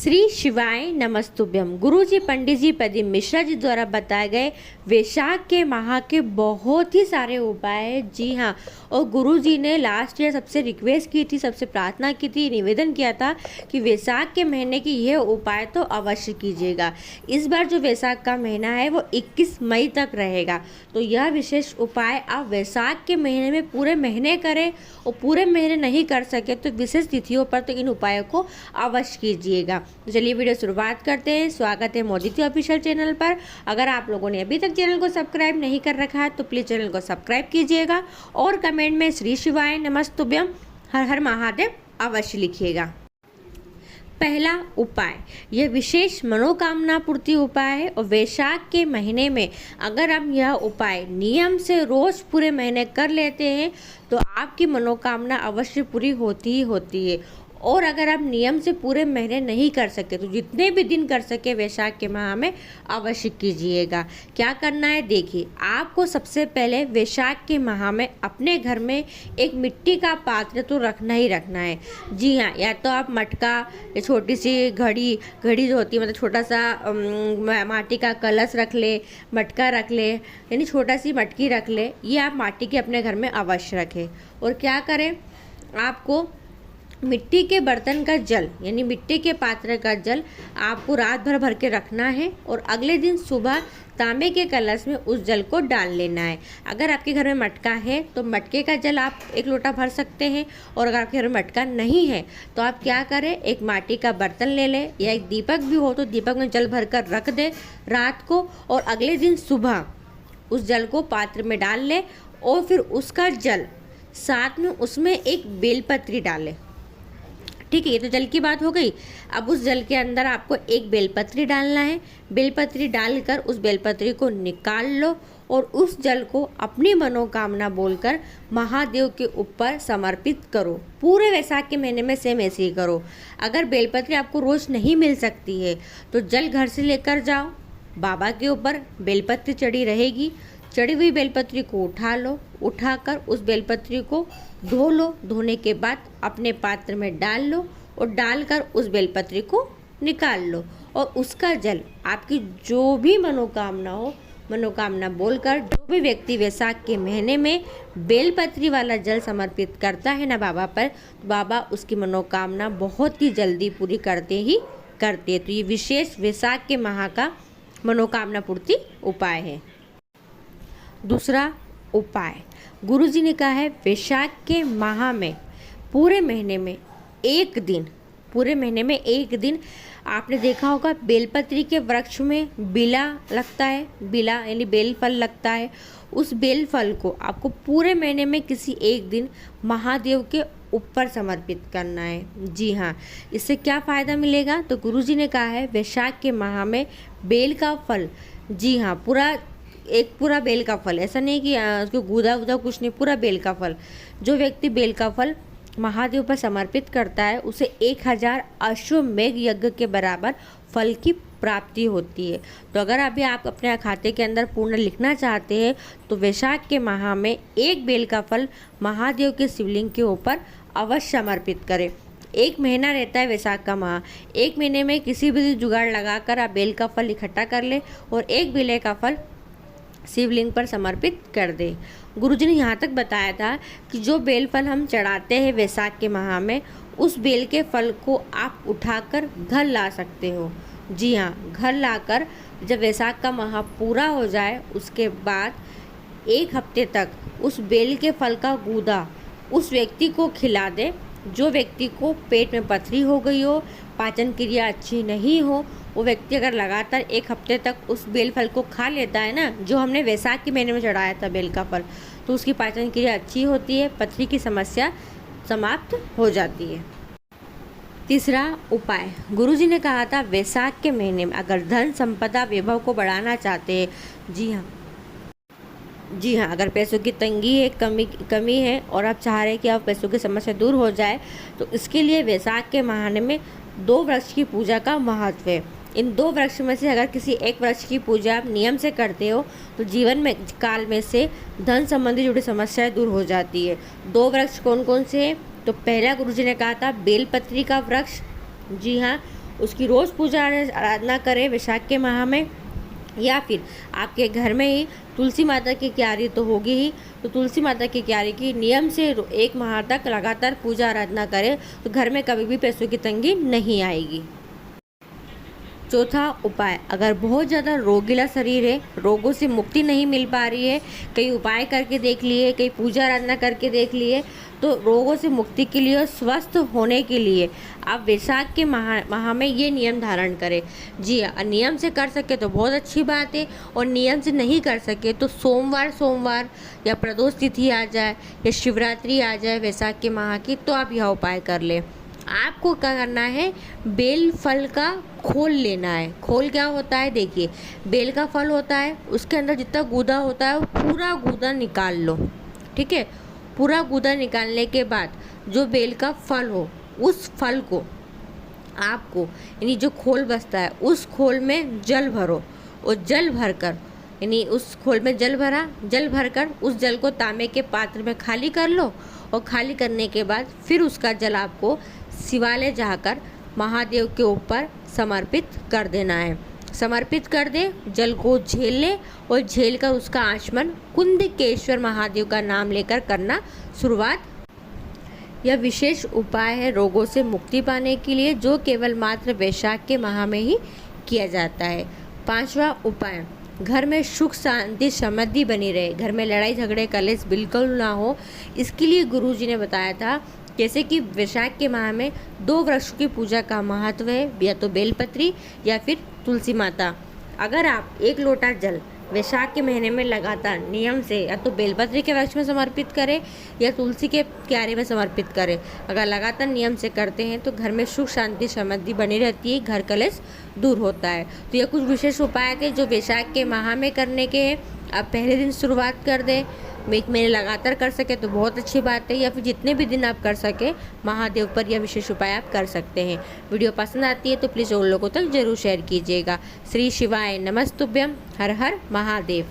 श्री शिवाय नमस्तुभ्यम। गुरुजी पंडित जी प्रदीप मिश्रा जी द्वारा बताए गए वैशाख के माह के बहुत ही सारे उपाय हैं। जी हाँ, और गुरुजी ने लास्ट ईयर सबसे रिक्वेस्ट की थी, सबसे प्रार्थना की थी, निवेदन किया था कि वैशाख के महीने की यह उपाय तो अवश्य कीजिएगा। इस बार जो वैशाख का महीना है वो 21 मई तक रहेगा, तो यह विशेष उपाय आप वैशाख के महीने में पूरे महीने करें और पूरे महीने नहीं कर सके तो विशेष तिथियों पर तो इन उपायों को अवश्य कीजिएगा। तो चलिए वीडियो शुरुआत करते हैं। स्वागत है मोदिती ऑफिशियल चैनल पर। अगर आप लोगों ने अभी तक चैनल को सब्सक्राइब नहीं कर रखा है तो प्लीज़ चैनल को सब्सक्राइब कीजिएगा और कमेंट में श्री शिवाय नमस्तुभ्यम हर हर महादेव अवश्य लिखिएगा। पहला उपाय, यह विशेष मनोकामना पूर्ति उपाय है और वैशाख के महीने में अगर हम यह उपाय नियम से रोज पूरे महीने कर लेते हैं तो आपकी मनोकामना अवश्य पूरी होती ही होती है। और अगर आप नियम से पूरे महीने नहीं कर सके तो जितने भी दिन कर सके वैशाख के माह में अवश्य कीजिएगा। क्या करना है देखिए, आपको सबसे पहले वैशाख के माह में अपने घर में एक मिट्टी का पात्र तो रखना ही रखना है। जी हाँ, या तो आप मटका या छोटी सी घड़ी जो होती है, मतलब छोटा सा माटी का कलश रख ले, मटका रख ले, यानी छोटा सी मटकी रख ले। ये आप माटी के अपने घर में अवश्य रखें। और क्या करें, आपको मिट्टी के बर्तन का जल यानी मिट्टी के पात्र का जल आपको रात भर भर के रखना है और अगले दिन सुबह तांबे के कलश में उस जल को डाल लेना है। अगर आपके घर में मटका है तो मटके का जल आप 1 लोटा भर सकते हैं, और अगर आपके घर में मटका नहीं है तो आप क्या करें, एक माटी का बर्तन ले लें या एक दीपक भी हो तो दीपक में जल भर कर रख दें रात को, और अगले दिन सुबह उस जल को पात्र में डाल लें और फिर उसका जल साथ में उसमें एक बेलपत्री डालें। ठीक है, ये तो जल की बात हो गई। अब उस जल के अंदर आपको एक बेलपत्री डालना है। बेलपत्री डालकर उस बेलपत्री को निकाल लो और उस जल को अपनी मनोकामना बोलकर महादेव के ऊपर समर्पित करो। पूरे वैशाख के महीने में सेम ऐसे ही करो। अगर बेलपत्री आपको रोज नहीं मिल सकती है तो जल घर से लेकर जाओ, बाबा के ऊपर बेलपत्री चढ़ी रहेगी, चढ़ी हुई बेलपत्री को उठा लो, उठाकर उस बेलपत्री को धो लो। धोने के बाद अपने पात्र में डाल लो और डालकर उस बेलपत्री को निकाल लो, और उसका जल आपकी जो भी मनोकामना हो, मनोकामना बोलकर जो भी व्यक्ति वैशाख के महीने में बेलपत्री वाला जल समर्पित करता है ना बाबा पर, तो बाबा उसकी मनोकामना बहुत ही जल्दी पूरी करते ही करते। तो ये विशेष वैशाख के माह का मनोकामना पूर्ति उपाय है। दूसरा उपाय, गुरुजी ने कहा है वैशाख के माह में पूरे महीने में एक दिन आपने देखा होगा बेलपत्री के वृक्ष में बिला लगता है, बिला यानी बेल फल लगता है। उस बेल फल को आपको पूरे महीने में किसी एक दिन महादेव के ऊपर समर्पित करना है। जी हाँ, इससे क्या फ़ायदा मिलेगा, तो गुरुजी ने कहा है वैशाख के माह में बेल का फल, जी हाँ, पूरा बेल का फल, ऐसा नहीं कि उसको गूदा कुछ नहीं, पूरा बेल का फल। जो व्यक्ति बेल का फल महादेव पर समर्पित करता है उसे 1000 अश्वमेघ यज्ञ के बराबर फल की प्राप्ति होती है। तो अगर अभी आप अपने खाते के अंदर पूर्ण लिखना चाहते हैं तो वैशाख के माह में एक बेल का फल महादेव के शिवलिंग के ऊपर अवश्य समर्पित करें। 1 महीना रहता है वैशाख का माह। 1 महीने में किसी भी जुगाड़ लगाकर आप बेल का फल इकट्ठा कर ले और एक बेले का फल शिवलिंग पर समर्पित कर दे। गुरुजी ने यहाँ तक बताया था कि जो बेल फल हम चढ़ाते हैं वैशाख के माह में, उस बेल के फल को आप उठाकर घर ला सकते हो। जी हाँ, घर लाकर जब वैशाख का माह पूरा हो जाए उसके बाद 1 हफ्ते तक उस बेल के फल का गूदा उस व्यक्ति को खिला दे जो व्यक्ति को पेट में पथरी हो गई हो, पाचन क्रिया अच्छी नहीं हो। वो व्यक्ति अगर लगातार 1 हफ्ते तक उस बेल फल को खा लेता है ना, जो हमने वैशाख के महीने में चढ़ाया था बेल का फल, तो उसकी पाचन क्रिया अच्छी होती है, पथरी की समस्या समाप्त हो जाती है। तीसरा उपाय, गुरुजी ने कहा था वैशाख के महीने में अगर धन संपदा वैभव को बढ़ाना चाहते हैं, जी हाँ, अगर पैसों की तंगी है, कमी है और आप चाह रहे हैं कि आप पैसों की समस्या दूर हो जाए, तो इसके लिए वैशाख के महीने में 2 वृक्ष की पूजा का महत्व है। इन 2 वृक्ष में से अगर किसी एक वृक्ष की पूजा आप नियम से करते हो तो जीवन में काल में से धन संबंधी जुड़ी समस्याएं दूर हो जाती है। 2 वृक्ष कौन कौन से हैं, तो पहला गुरुजी ने कहा था बेलपत्री का वृक्ष, जी हाँ, उसकी रोज़ पूजा आराधना करें वैशाख के माह में, या फिर आपके घर में ही तुलसी माता की क्यारी तो होगी ही, तो तुलसी माता की क्यारी की नियम से 1 माह तक लगातार पूजा आराधना करें तो घर में कभी भी पैसों की तंगी नहीं आएगी। चौथा उपाय, अगर बहुत ज़्यादा रोगीला शरीर है, रोगों से मुक्ति नहीं मिल पा रही है, कई उपाय करके देख लिए, कई पूजा आराधना करके देख लिए, तो रोगों से मुक्ति के लिए और स्वस्थ होने के लिए आप वैशाख के माह में ये नियम धारण करें। जी हाँ, नियम से कर सके तो बहुत अच्छी बात है, और नियम से नहीं कर सके तो सोमवार या प्रदोष तिथि आ जाए या शिवरात्रि आ जाए वैशाख के माह की, तो आप यह उपाय कर लें। आपको क्या करना है, बेल फल का खोल लेना है। खोल क्या होता है, देखिए बेल का फल होता है, उसके अंदर जितना गूदा होता है वो पूरा गूदा निकाल लो, ठीक है। पूरा गूदा निकालने के बाद जो बेल का फल हो, उस फल को आपको, यानी जो खोल बचता है उस खोल में जल भरो, और जल भरकर, यानी उस खोल में जल भरकर उस जल को तांबे के पात्र में खाली कर लो, और खाली करने के बाद फिर उसका जल आपको शिवालय जाकर महादेव के ऊपर समर्पित कर देना है। समर्पित कर दे, जल को झेल ले, और झेल कर उसका आचमन कुंदकेश्वर महादेव का नाम लेकर करना शुरुआत। यह विशेष उपाय है रोगों से मुक्ति पाने के लिए, जो केवल मात्र वैशाख के माह में ही किया जाता है। 5वां उपाय, घर में सुख शांति समृद्धि बनी रहे, घर में लड़ाई झगड़े कलेश बिल्कुल ना हो, इसके लिए गुरुजी ने बताया था जैसे कि वैशाख के माह में 2 वृक्षों की पूजा का महत्व है, या तो बेलपत्री या फिर तुलसी माता। अगर आप 1 लोटा जल वैशाख के महीने में लगातार नियम से या तो बेलपत्री के वृक्ष में समर्पित करें या तुलसी के क्यारे में समर्पित करें, अगर लगातार नियम से करते हैं तो घर में सुख शांति समृद्धि बनी रहती है, घर कलेश दूर होता है। तो ये कुछ विशेष उपाय थे जो वैशाख के माह में करने के हैं। आप पहले दिन शुरुआत कर दें, 1 महीने लगातार कर सके तो बहुत अच्छी बात है, या फिर जितने भी दिन आप कर सके महादेव पर यह विशेष उपाय आप कर सकते हैं। वीडियो पसंद आती है तो प्लीज़ और लोगों तक जरूर शेयर कीजिएगा। श्री शिवाय नमस्तुभ्यम, हर हर महादेव।